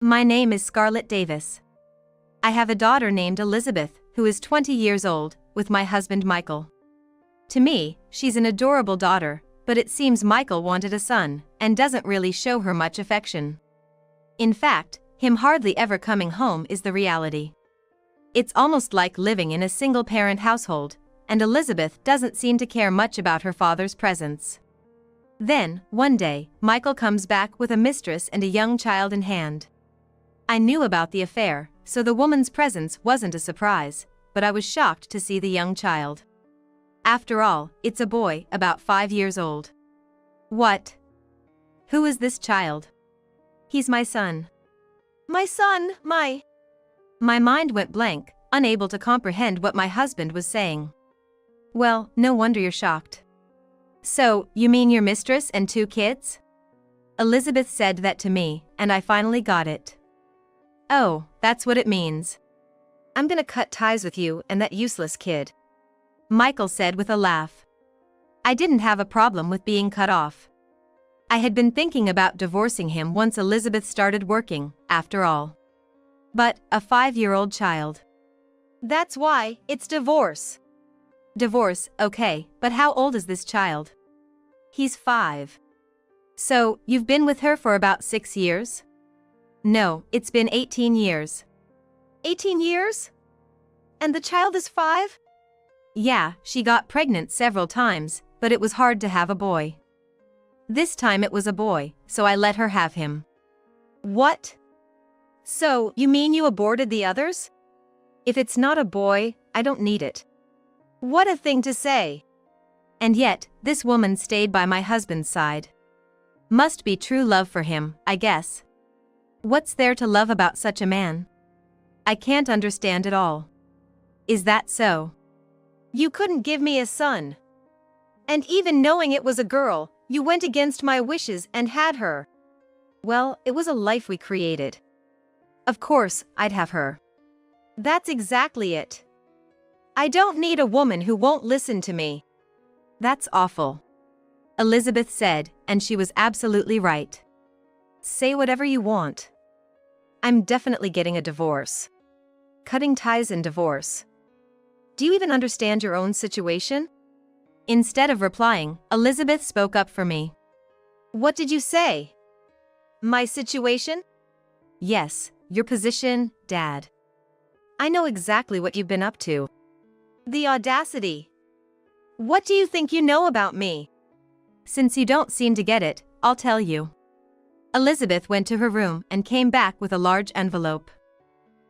My name is Scarlett Davis. I have a daughter named Elizabeth, who is 20 years old, with my husband Michael. To me, she's an adorable daughter, but it seems Michael wanted a son, and doesn't really show her much affection. In fact, him hardly ever coming home is the reality. It's almost like living in a single-parent household, and Elizabeth doesn't seem to care much about her father's presence. Then, one day, Michael comes back with a mistress and a young child in hand. I knew about the affair, so the woman's presence wasn't a surprise, but I was shocked to see the young child. After all, it's a boy, about 5 years old. What? Who is this child? He's my son. My son, My mind went blank, unable to comprehend what my husband was saying. Well, no wonder you're shocked. So, you mean your mistress and 2 kids? Elizabeth said that to me, and I finally got it. Oh, that's what it means. I'm gonna cut ties with you and that useless kid. Michael said with a laugh. I didn't have a problem with being cut off. I had been thinking about divorcing him once Elizabeth started working, after all. But, a 5-year-old child. That's why, it's divorce. Divorce, okay, but how old is this child? He's 5. So, you've been with her for about 6 years? No, it's been 18 years. 18 years? And the child is 5? Yeah, she got pregnant several times, but it was hard to have a boy. This time it was a boy, so I let her have him. What? So, you mean you aborted the others? If it's not a boy, I don't need it. What a thing to say. And yet, this woman stayed by my husband's side. Must be true love for him, I guess. What's there to love about such a man? I can't understand it all. Is that so? You couldn't give me a son. And even knowing it was a girl, you went against my wishes and had her. Well, it was a life we created. Of course, I'd have her. That's exactly it. I don't need a woman who won't listen to me. That's awful. Elizabeth said, and she was absolutely right. Say whatever you want. I'm definitely getting a divorce. Cutting ties and divorce. Do you even understand your own situation? Instead of replying, Elizabeth spoke up for me. What did you say? My situation? Yes, your position, Dad. I know exactly what you've been up to. The audacity. What do you think you know about me? Since you don't seem to get it, I'll tell you. Elizabeth went to her room and came back with a large envelope.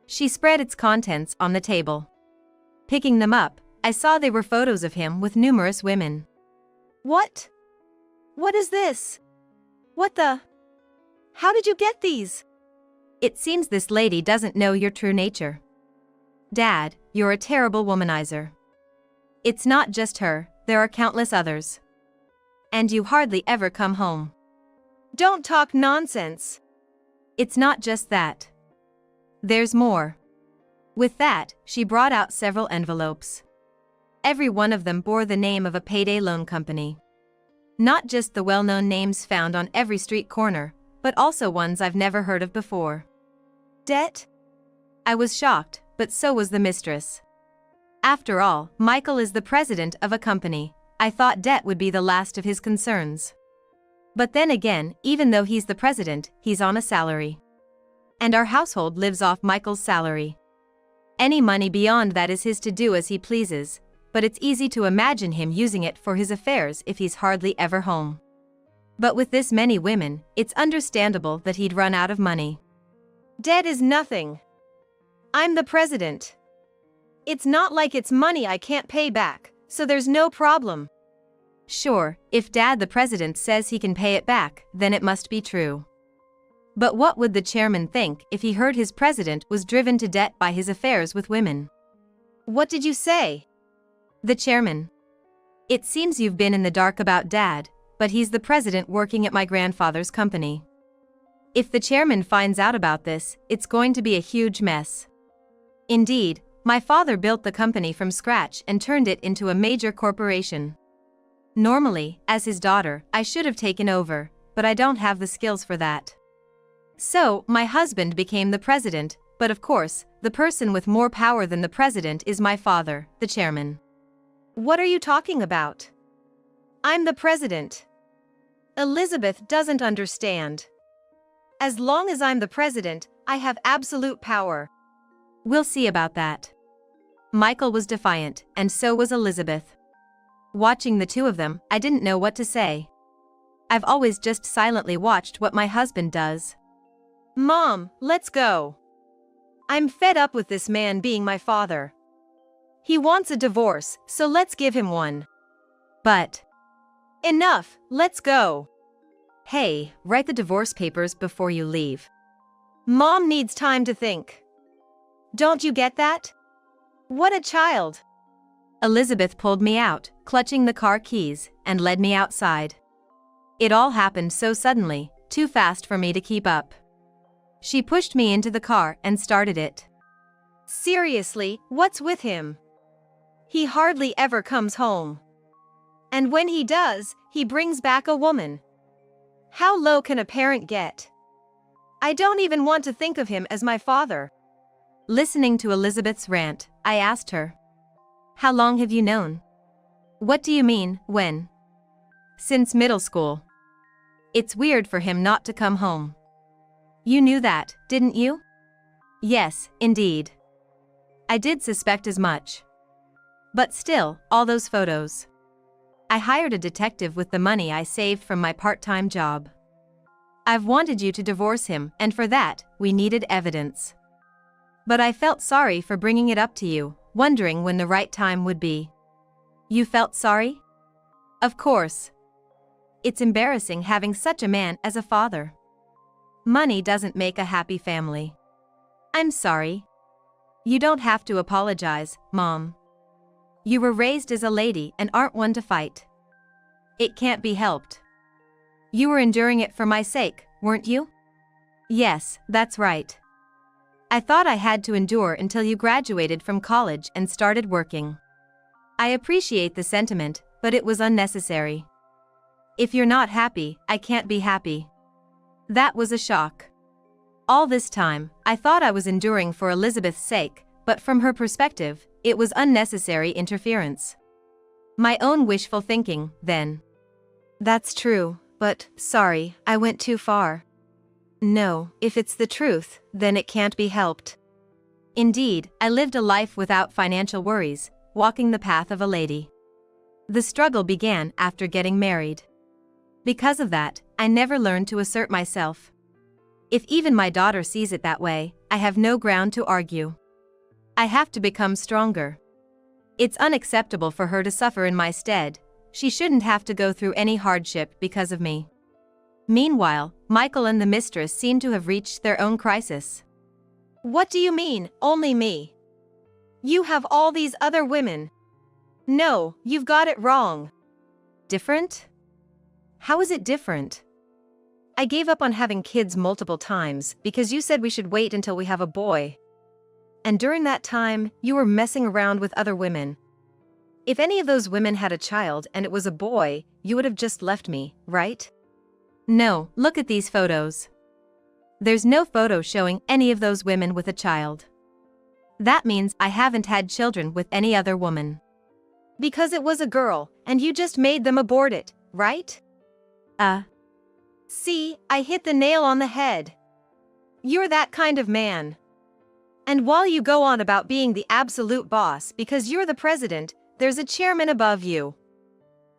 She spread its contents on the table. Picking them up, I saw they were photos of him with numerous women. What? What is this? What the? How did you get these? It seems this lady doesn't know your true nature. Dad, you're a terrible womanizer. It's not just her, there are countless others. And you hardly ever come home. Don't talk nonsense. It's not just that. There's more. With that, she brought out several envelopes. Every one of them bore the name of a payday loan company. Not just the well-known names found on every street corner, but also ones I've never heard of before. Debt? I was shocked, but so was the mistress. After all, Michael is the president of a company. I thought debt would be the last of his concerns. But then again, even though he's the president, he's on a salary. And our household lives off Michael's salary. Any money beyond that is his to do as he pleases, but it's easy to imagine him using it for his affairs if he's hardly ever home. But with this many women, it's understandable that he'd run out of money. Debt is nothing. I'm the president. It's not like it's money I can't pay back, so there's no problem. Sure, if Dad the president says he can pay it back, then it must be true. But what would the chairman think if he heard his president was driven to debt by his affairs with women? What did you say? The chairman. It seems you've been in the dark about Dad, but he's the president working at my grandfather's company. If the chairman finds out about this, it's going to be a huge mess. Indeed, my father built the company from scratch and turned it into a major corporation. Normally, as his daughter, I should have taken over, but I don't have the skills for that. So, my husband became the president, but of course, the person with more power than the president is my father, the chairman. What are you talking about? I'm the president. Elizabeth doesn't understand. As long as I'm the president, I have absolute power. We'll see about that. Michael was defiant, and so was Elizabeth. Watching the two of them, I didn't know what to say. I've always just silently watched what my husband does. Mom, let's go. I'm fed up with this man being my father. He wants a divorce, so let's give him one. But enough, let's go. Hey, write the divorce papers before you leave. Mom needs time to think. Don't you get that? What a child. Elizabeth pulled me out, clutching the car keys, and led me outside. It all happened so suddenly, too fast for me to keep up. She pushed me into the car and started it. Seriously, what's with him? He hardly ever comes home. And when he does, he brings back a woman. How low can a parent get? I don't even want to think of him as my father. Listening to Elizabeth's rant, I asked her, "How long have you known?" "What do you mean, when?" "Since middle school. It's weird for him not to come home." "You knew that, didn't you?" "Yes, indeed. I did suspect as much. But still, all those photos. I hired a detective with the money I saved from my part-time job. I've wanted you to divorce him, and for that, we needed evidence. But I felt sorry for bringing it up to you, wondering when the right time would be." "You felt sorry?" "Of course. It's embarrassing having such a man as a father. Money doesn't make a happy family." "I'm sorry." "You don't have to apologize, Mom. You were raised as a lady and aren't one to fight. It can't be helped. You were enduring it for my sake, weren't you?" "Yes, that's right. I thought I had to endure until you graduated from college and started working. I appreciate the sentiment, but it was unnecessary. If you're not happy, I can't be happy." That was a shock. All this time, I thought I was enduring for Elizabeth's sake, but from her perspective, it was unnecessary interference. My own wishful thinking, then. "That's true, but, sorry, I went too far." "No, if it's the truth, then it can't be helped." Indeed, I lived a life without financial worries, walking the path of a lady. The struggle began after getting married. Because of that, I never learned to assert myself. If even my daughter sees it that way, I have no ground to argue. I have to become stronger. It's unacceptable for her to suffer in my stead. She shouldn't have to go through any hardship because of me. Meanwhile, Michael and the mistress seem to have reached their own crisis. "What do you mean, only me? You have all these other women." "No, you've got it wrong." "Different? How is it different?" "I gave up on having kids multiple times because you said we should wait until we have a boy. And during that time, you were messing around with other women. If any of those women had a child and it was a boy, you would have just left me, right?" "No, look at these photos. There's no photo showing any of those women with a child. That means I haven't had children with any other woman." "Because it was a girl, and you just made them abort it, right?" See, I hit the nail on the head. You're that kind of man. And while you go on about being the absolute boss because you're the president, there's a chairman above you.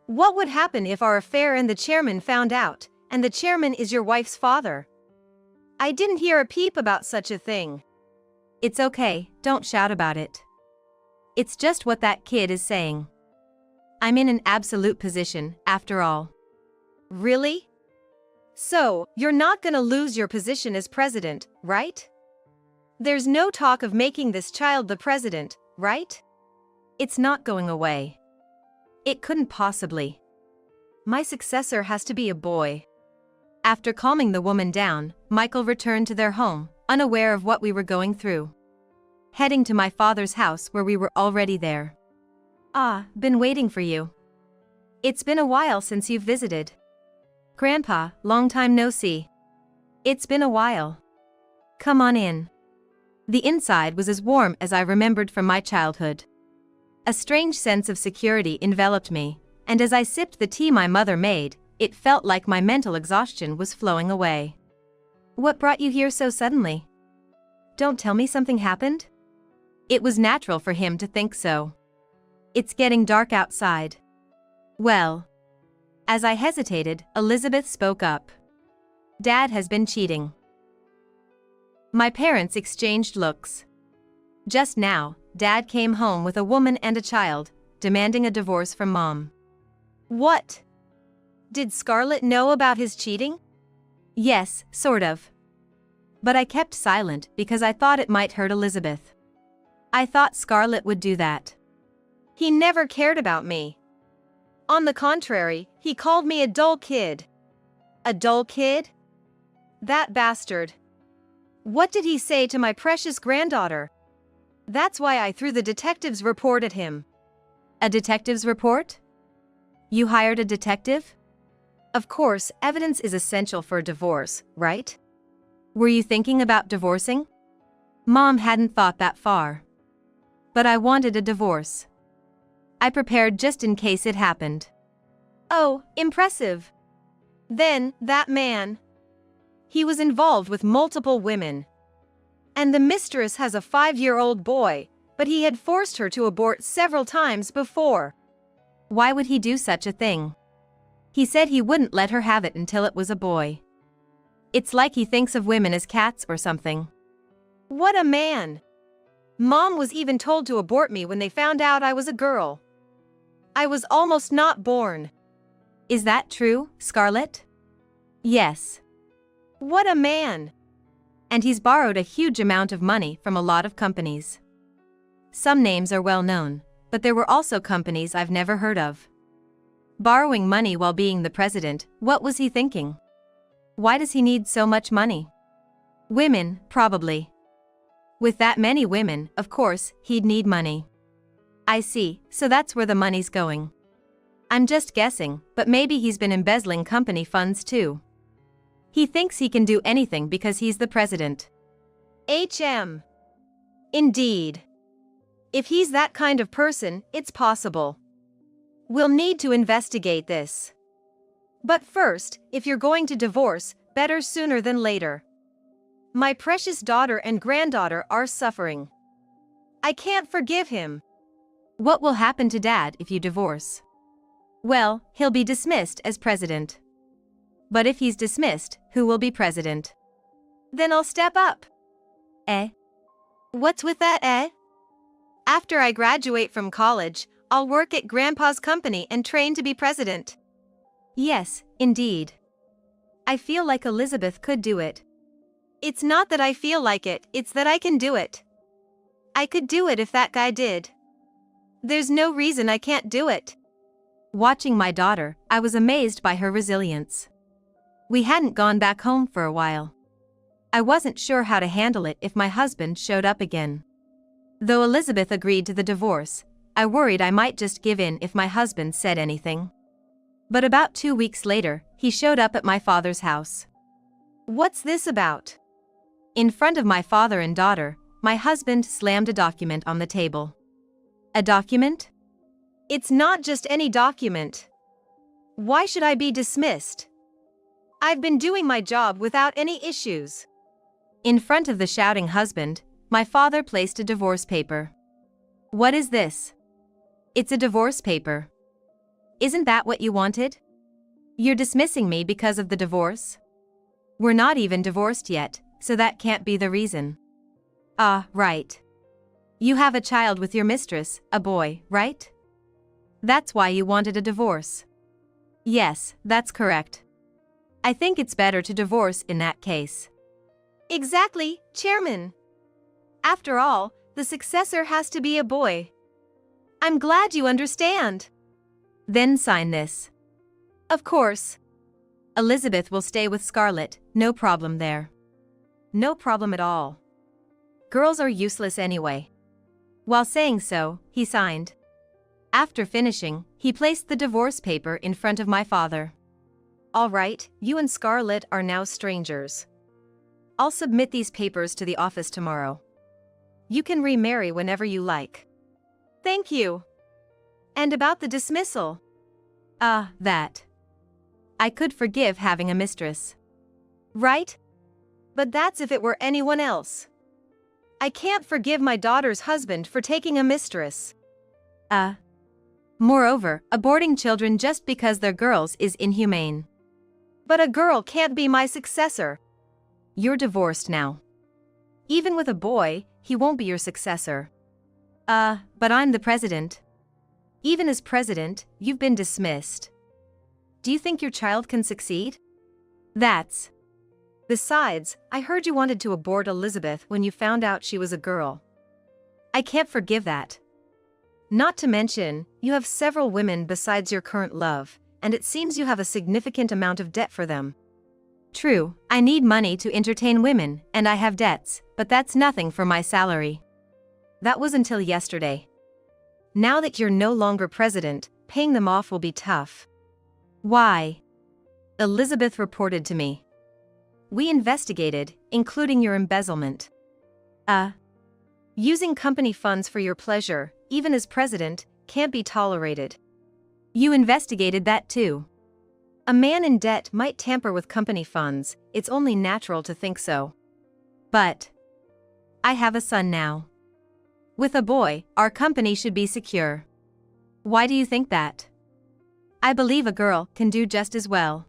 What would happen if our affair and the chairman found out, and the chairman is your wife's father? I didn't hear a peep about such a thing." "It's okay, don't shout about it. It's just what that kid is saying. I'm in an absolute position, after all." "Really? So, you're not gonna lose your position as president, right? There's no talk of making this child the president, right?" "It's not going away. It couldn't possibly. My successor has to be a boy." After calming the woman down, Michael returned to their home, unaware of what we were going through. Heading to my father's house where we were already there. Been waiting for you. It's been a while since you've visited. Grandpa, long time no see. It's been a while. Come on in. The inside was as warm as I remembered from my childhood. A strange sense of security enveloped me, and as I sipped the tea my mother made, it felt like my mental exhaustion was flowing away. What brought you here so suddenly? Don't tell me something happened? It was natural for him to think so. It's getting dark outside. Well. As I hesitated, Elizabeth spoke up. Dad has been cheating. My parents exchanged looks. Just now, Dad came home with a woman and a child, demanding a divorce from Mom. What? Did Scarlett know about his cheating? Yes, sort of. But I kept silent because I thought it might hurt Elizabeth. I thought Scarlett would do that. He never cared about me. On the contrary, he called me a dull kid. A dull kid? That bastard. What did he say to my precious granddaughter? That's why I threw the detective's report at him. A detective's report? You hired a detective? Of course, evidence is essential for a divorce, right? Were you thinking about divorcing? Mom hadn't thought that far. But I wanted a divorce. I prepared just in case it happened. Oh, impressive. Then, that man. He was involved with multiple women. And the mistress has a 5-year-old boy, but he had forced her to abort several times before. Why would he do such a thing? He said he wouldn't let her have it until it was a boy. It's like he thinks of women as cats or something. What a man! Mom was even told to abort me when they found out I was a girl. I was almost not born. Is that true, Scarlett? Yes. What a man! And he's borrowed a huge amount of money from a lot of companies. Some names are well known, but there were also companies I've never heard of. Borrowing money while being the president, what was he thinking? Why does he need so much money? Women, probably. With that many women, of course, he'd need money. I see, so that's where the money's going. I'm just guessing, but maybe he's been embezzling company funds too. He thinks he can do anything because he's the president. Indeed. If he's that kind of person, it's possible. We'll need to investigate this. But first, if you're going to divorce, better sooner than later. My precious daughter and granddaughter are suffering. I can't forgive him. What will happen to Dad if you divorce? Well, he'll be dismissed as president. But if he's dismissed, who will be president? Then I'll step up. What's with that, After I graduate from college, I'll work at Grandpa's company and train to be president. Yes, indeed. I feel like Elizabeth could do it. It's not that I feel like it, it's that I can do it. I could do it if that guy did. There's no reason I can't do it. Watching my daughter, I was amazed by her resilience. We hadn't gone back home for a while. I wasn't sure how to handle it if my husband showed up again. Though Elizabeth agreed to the divorce, I worried I might just give in if my husband said anything. But about 2 weeks later, he showed up at my father's house. What's this about? In front of my father and daughter, my husband slammed a document on the table. A document? It's not just any document. Why should I be dismissed? I've been doing my job without any issues. In front of the shouting husband, my father placed a divorce paper. What is this? It's a divorce paper. Isn't that what you wanted? You're dismissing me because of the divorce? We're not even divorced yet, so that can't be the reason. Ah, right. You have a child with your mistress, a boy, right? That's why you wanted a divorce. Yes, that's correct. I think it's better to divorce in that case. Exactly, Chairman. After all, the successor has to be a boy. I'm glad you understand. Then sign this. Of course. Elizabeth will stay with Scarlett, no problem there. No problem at all. Girls are useless anyway. While saying so, he signed. After finishing, he placed the divorce paper in front of my father. All right, you and Scarlett are now strangers. I'll submit these papers to the office tomorrow. You can remarry whenever you like. Thank you. And about the dismissal? That. I could forgive having a mistress. Right? But that's if it were anyone else. I can't forgive my daughter's husband for taking a mistress. Moreover, aborting children just because they're girls is inhumane. But a girl can't be my successor. You're divorced now. Even with a boy, he won't be your successor. But I'm the president. Even as president, you've been dismissed. Do you think your child can succeed? That's. Besides, I heard you wanted to abort Elizabeth when you found out she was a girl. I can't forgive that. Not to mention, you have several women besides your current love, and it seems you have a significant amount of debt for them. True, I need money to entertain women, and I have debts, but that's nothing for my salary. That was until yesterday. Now that you're no longer president, paying them off will be tough. Why? Elizabeth reported to me. We investigated, including your embezzlement. Using company funds for your pleasure, even as president, can't be tolerated. You investigated that too. A man in debt might tamper with company funds, it's only natural to think so. But I have a son now. With a boy, our company should be secure. Why do you think that? I believe a girl can do just as well.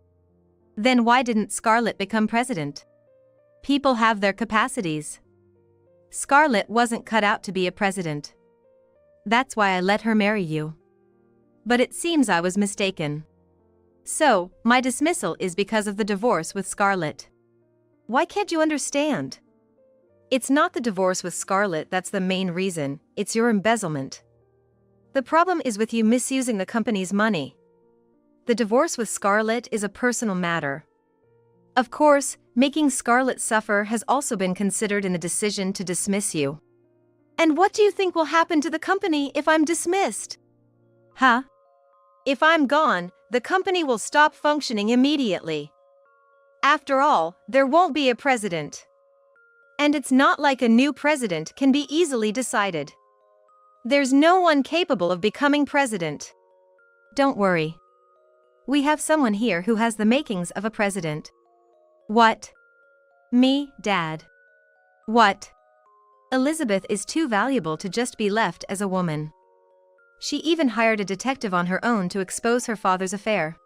Then why didn't Scarlett become president? People have their capacities. Scarlett wasn't cut out to be a president. That's why I let her marry you. But it seems I was mistaken. So, my dismissal is because of the divorce with Scarlett. Why can't you understand? It's not the divorce with Scarlett that's the main reason, it's your embezzlement. The problem is with you misusing the company's money. The divorce with Scarlett is a personal matter. Of course, making Scarlett suffer has also been considered in the decision to dismiss you. And what do you think will happen to the company if I'm dismissed? If I'm gone, the company will stop functioning immediately. After all, there won't be a president. And it's not like a new president can be easily decided. There's no one capable of becoming president. Don't worry. We have someone here who has the makings of a president. What? Me, Dad. What? Elizabeth is too valuable to just be left as a woman. She even hired a detective on her own to expose her father's affair.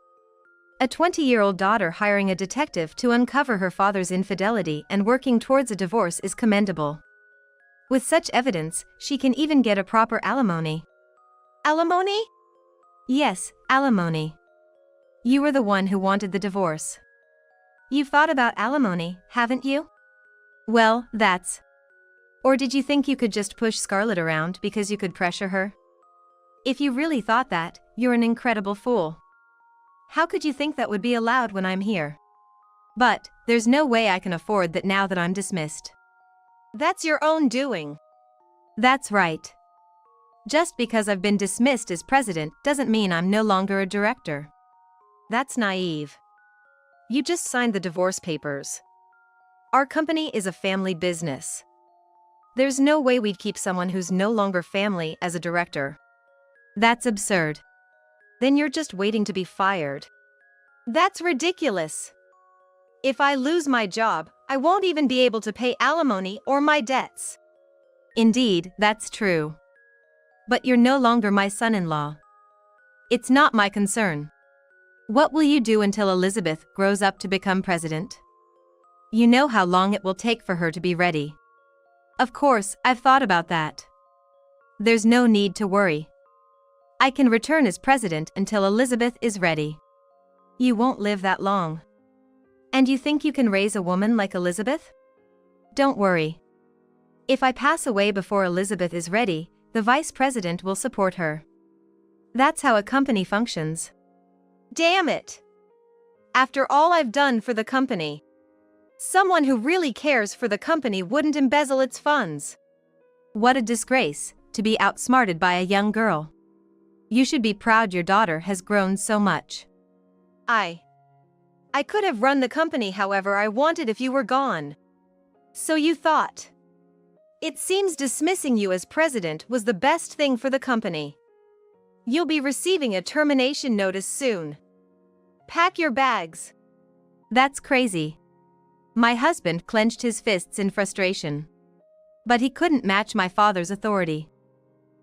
A 20-year-old daughter hiring a detective to uncover her father's infidelity and working towards a divorce is commendable. With such evidence, she can even get a proper alimony. Alimony? Yes, alimony. You were the one who wanted the divorce. You've thought about alimony, haven't you? Well, that's. Or did you think you could just push Scarlett around because you could pressure her? If you really thought that, you're an incredible fool. How could you think that would be allowed when I'm here? But, there's no way I can afford that now that I'm dismissed. That's your own doing. That's right. Just because I've been dismissed as president doesn't mean I'm no longer a director. That's naive. You just signed the divorce papers. Our company is a family business. There's no way we'd keep someone who's no longer family as a director. That's absurd. Then you're just waiting to be fired. That's ridiculous. If I lose my job, I won't even be able to pay alimony or my debts. Indeed, that's true. But you're no longer my son-in-law. It's not my concern. What will you do until Elizabeth grows up to become president? You know how long it will take for her to be ready. Of course, I've thought about that. There's no need to worry. I can return as president until Elizabeth is ready. You won't live that long. And you think you can raise a woman like Elizabeth? Don't worry. If I pass away before Elizabeth is ready, the vice president will support her. That's how a company functions. Damn it! After all I've done for the company, someone who really cares for the company wouldn't embezzle its funds. What a disgrace, to be outsmarted by a young girl. You should be proud your daughter has grown so much. I could have run the company however I wanted if you were gone. So you thought. It seems dismissing you as president was the best thing for the company. You'll be receiving a termination notice soon. Pack your bags. That's crazy. My husband clenched his fists in frustration. But he couldn't match my father's authority.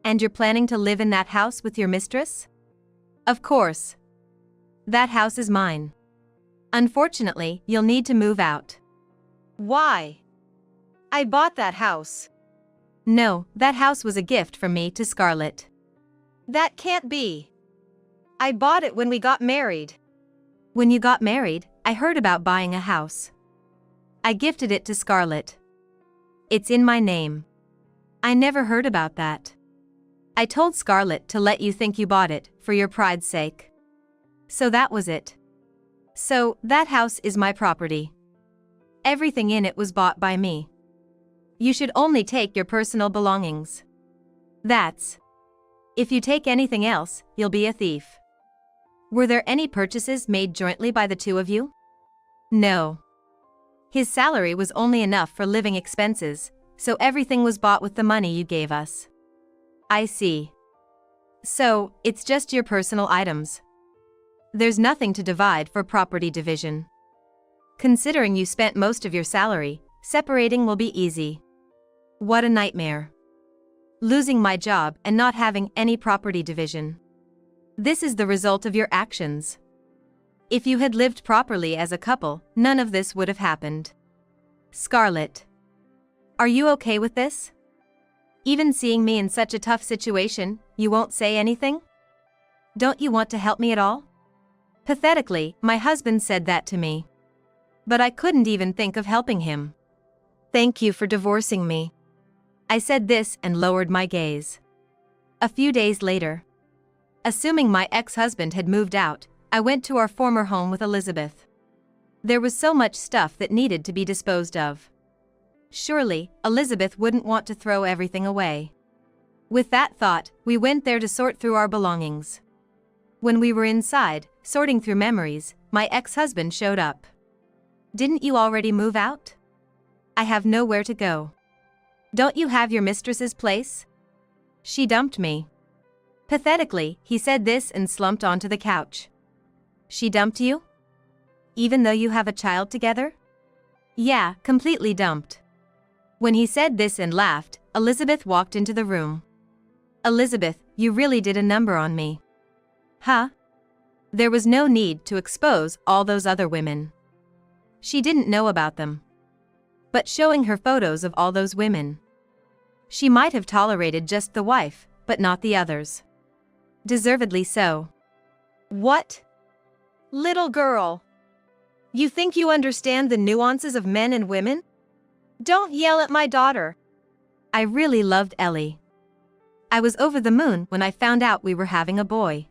And you're planning to live in that house with your mistress? Of course. That house is mine. Unfortunately, you'll need to move out. Why? I bought that house. No, that house was a gift from me to Scarlett. That can't be. I bought it when we got married. When you got married, I heard about buying a house. I gifted it to Scarlett. It's in my name. I never heard about that. I told Scarlett to let you think you bought it, for your pride's sake. So that was it. So, that house is my property. Everything in it was bought by me. You should only take your personal belongings. That's. If you take anything else, you'll be a thief. Were there any purchases made jointly by the two of you? No. His salary was only enough for living expenses, so everything was bought with the money you gave us. I see. So, it's just your personal items. There's nothing to divide for property division. Considering you spent most of your salary, separating will be easy. What a nightmare. Losing my job and not having any property division. This is the result of your actions. If you had lived properly as a couple, none of this would have happened. Scarlett. Are you okay with this? Even seeing me in such a tough situation, you won't say anything? Don't you want to help me at all? Pathetically, my husband said that to me. But I couldn't even think of helping him. Thank you for divorcing me. I said this and lowered my gaze. A few days later. Assuming my ex-husband had moved out, I went to our former home with Elizabeth. There was so much stuff that needed to be disposed of. Surely, Elizabeth wouldn't want to throw everything away. With that thought, we went there to sort through our belongings. When we were inside, sorting through memories, my ex-husband showed up. Didn't you already move out? I have nowhere to go. Don't you have your mistress's place? She dumped me. Pathetically, he said this and slumped onto the couch. She dumped you? Even though you have a child together? Yeah, completely dumped. When he said this and laughed, Elizabeth walked into the room. Elizabeth, you really did a number on me. Huh? There was no need to expose all those other women. She didn't know about them. But showing her photos of all those women. She might have tolerated just the wife, but not the others. Deservedly so. What? Little girl. You think you understand the nuances of men and women? Don't yell at my daughter. I really loved Ellie. I was over the moon when I found out we were having a boy.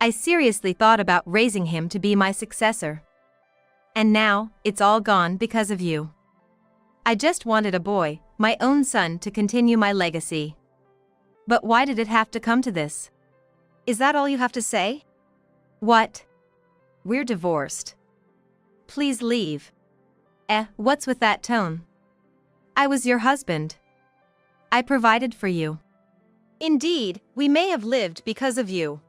I seriously thought about raising him to be my successor. And now, it's all gone because of you. I just wanted a boy, my own son, to continue my legacy. But why did it have to come to this? Is that all you have to say? What? We're divorced. Please leave. What's with that tone? I was your husband. I provided for you. Indeed, we may have lived because of you.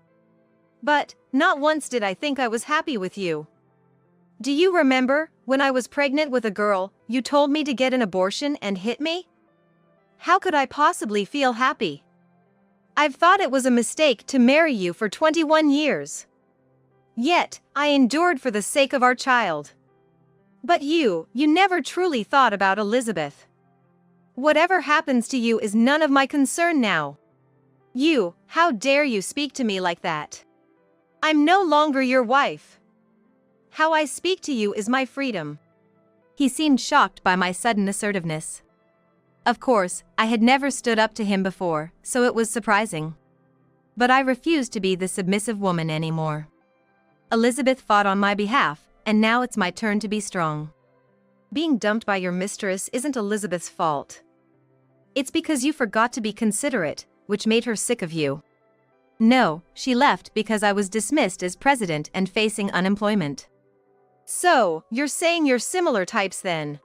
But, not once did I think I was happy with you. Do you remember, when I was pregnant with a girl, you told me to get an abortion and hit me? How could I possibly feel happy? I've thought it was a mistake to marry you for 21 years. Yet, I endured for the sake of our child. But you never truly thought about Elizabeth. Whatever happens to you is none of my concern now. How dare you speak to me like that? I'm no longer your wife. How I speak to you is my freedom. He seemed shocked by my sudden assertiveness. Of course, I had never stood up to him before, so it was surprising. But I refused to be the submissive woman anymore. Elizabeth fought on my behalf, and now it's my turn to be strong. Being dumped by your mistress isn't Elizabeth's fault. It's because you forgot to be considerate, which made her sick of you. No, she left because I was dismissed as president and facing unemployment. So, you're saying you're similar types then?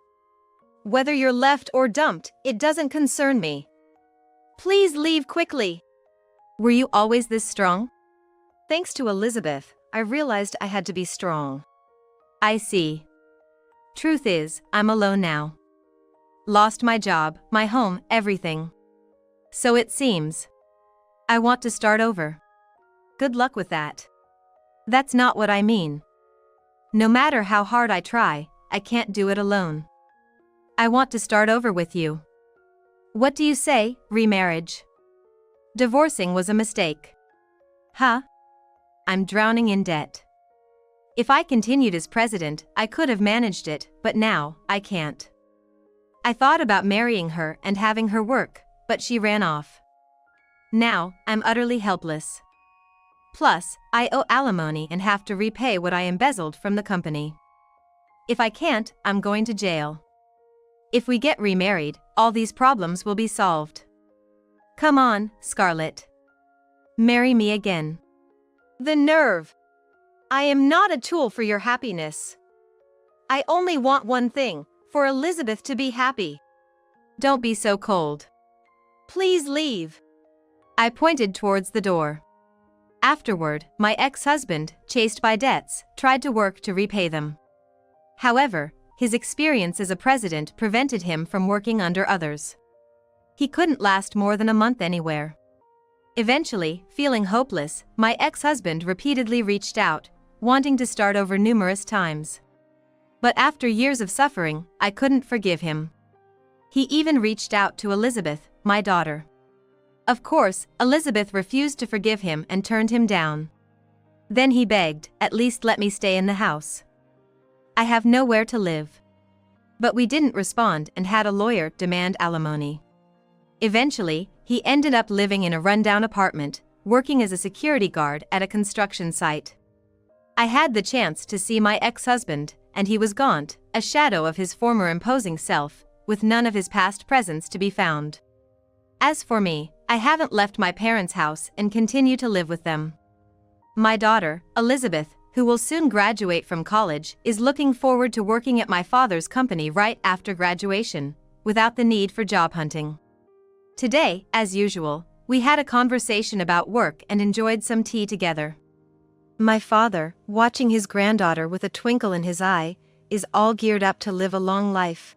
Whether you're left or dumped, it doesn't concern me. Please leave quickly. Were you always this strong? Thanks to Elizabeth, I realized I had to be strong. I see. Truth is, I'm alone now. Lost my job, my home, everything. So it seems. I want to start over. Good luck with that. That's not what I mean. No matter how hard I try, I can't do it alone. I want to start over with you. What do you say, remarriage? Divorcing was a mistake. Huh? I'm drowning in debt. If I continued as president, I could have managed it, but now, I can't. I thought about marrying her and having her work, but she ran off. Now, I'm utterly helpless. Plus, I owe alimony and have to repay what I embezzled from the company. If I can't, I'm going to jail. If we get remarried, all these problems will be solved. Come on, Scarlett. Marry me again. The nerve! I am not a tool for your happiness. I only want one thing, for Elizabeth to be happy. Don't be so cold. Please leave. I pointed towards the door. Afterward, my ex-husband, chased by debts, tried to work to repay them. However, his experience as a president prevented him from working under others. He couldn't last more than a month anywhere. Eventually, feeling hopeless, my ex-husband repeatedly reached out, wanting to start over numerous times. But after years of suffering, I couldn't forgive him. He even reached out to Elizabeth, my daughter. Of course, Elizabeth refused to forgive him and turned him down. Then he begged, "At least let me stay in the house. I have nowhere to live." But we didn't respond and had a lawyer demand alimony. Eventually, he ended up living in a rundown apartment, working as a security guard at a construction site. I had the chance to see my ex-husband, and he was gaunt, a shadow of his former imposing self, with none of his past presence to be found. As for me, I haven't left my parents' house and continue to live with them. My daughter, Elizabeth, who will soon graduate from college, is looking forward to working at my father's company right after graduation, without the need for job hunting. Today, as usual, we had a conversation about work and enjoyed some tea together. My father, watching his granddaughter with a twinkle in his eye, is all geared up to live a long life.